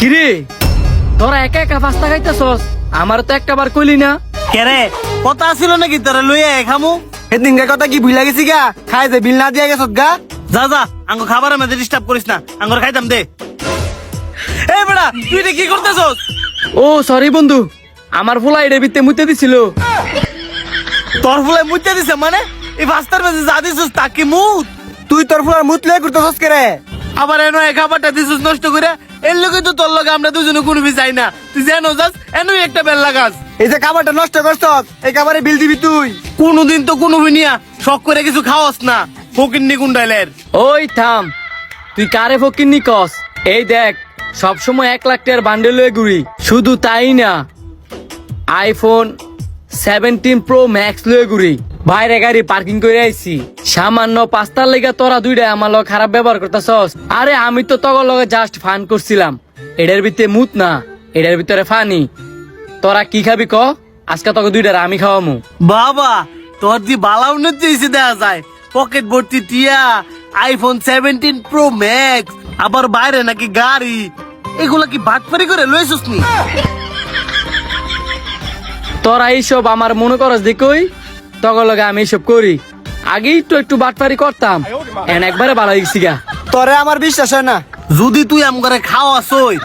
কিরে তোরা একা একা পাস্তা খাইতেছস? আমার তো একটা বার কইলি না। কেরে কথা ছিল নাকি তোরা লইয়া খামু? সেদিনকার কথা কি ভুলে গেছি গা? খাই যে বিল না দিয়ে গেছ গা। যা যা আঙ্গ খাবার আমাদের ডিস্টার্ব করিস না, আঙ্গর খাইতাম দে। এই বেড়া তুই এটা কি করতেছস? ও সরি বন্ধু, আমার ফুলা এর ভিতরে মুতে দিছিল। তোর ফুলে মুতে দিছে মানে? এই পাস্তার মাঝে যা দিছিস তা কি মুত? তুই তোর ফুলার মুতলে করতেছস কে রে? আবার এনো এই খাবারটা দিছিস নষ্ট করে। এর লগে তো তোর লগে আমরা দুজনে কোনো বি যাই না। তুই যেন যাস এনুই একটা বেল লাগাস। এই যে খাবারটা নষ্ট করছস, এই খাবারে বিল দিবি তুই। কোনোদিন তো কোনো নিয়া শখ করে কিছু খাওয়াস না, ফকিন্নি গুন্ডাইলের। ওই থাম, তুই কারে ফকিন্নি কস? এই দেখ সবসময় 1 লাখ টাকার বান্ডেল হয়ে ঘুরি। শুধু তাই না, আইফোন 17 প্রো ম্যাক্স লয়ে ঘুরি। বাইরে গাড়ি পার্কিং করে আইছি। সামান্য পাস্তার লেগে তোরা দুইটা আমার লগে খারাপ ব্যবহার করতেছস। আরে আমি তো তগর লগে জাস্ট ফান করছিলাম। এটার ভিতরে মুত না, এটার ভিতরে ফানি। তোরা কি খাবি ক? আজকে তোকে দুইটার আমি খাওয়ামু। বাবা তোর দি বালা উন্নতি হয়েছে দেখা যায়। পকেট ভর্তি টিয়া, আইফোন 17 প্রো ম্যাক্স, আবার বাইরে নাকি গাড়ি। এগুলা কি বাটপারি করে লইছস নি? তোরা এইসব আমার মনে করস দেখই, তগর লগে আমি এইসব করি। আগে একটু একটু বাটপারি করতাম, এন একবারে ভালো হয়ে গেছি গা। তোরে আমার বিশ্বাস হয় না। যদি তুই আম করে খাওয়াস ওই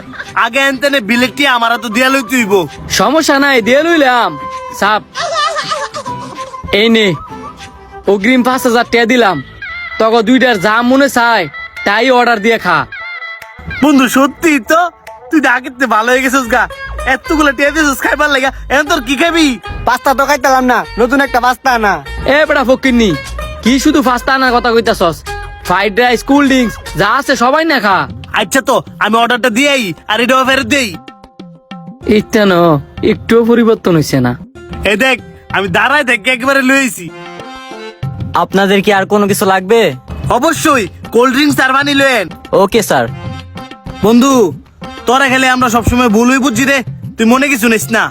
আগে এনতেনে বিলেকটি আমার তো দিয়া লই তুইব। সমস্যা নাই, দিয়ে লইলাম সাপ। এই নে অগ্রিম 5,000 টাকা দিলাম। তখন দুইটার যা মনে চায় তাই অর্ডার দিয়ে খা। বন্ধু সত্যি তো তুই আগে ভালো হয়ে গেছিস গা। এতগুলো টিয়া দিছিস খাইবার লাগা, এখন তোর কি খাবি? পাস্তা তো খাইতাম না, নতুন একটা পাস্তা না। এ বেটা ফকিন্নি, কি শুধু ফাস্তা আনার কথা কইতাছস? ফ্রাইড রাইস, কোল্ড ড্রিঙ্কস যা আছে সবাই না খা। আচ্ছা তো আমি অর্ডারটা দিয়েই আর এটাও ফেরত দেই। ইত্যান একটুও পরিবর্তন হয়েছে না। এই দেখ আমি দাঁড়ায় থেকে একেবারে লইছি। আপনাদের কি আর কোনো কিছু লাগবে? অবশ্যই কোল্ড ড্রিঙ্কস আর পানি লয়েন। Okay sir. বন্ধু তোরা খেলে আমরা সবসময় ভুলই বুঝছি রে, তুই মনে কিছু নিস না।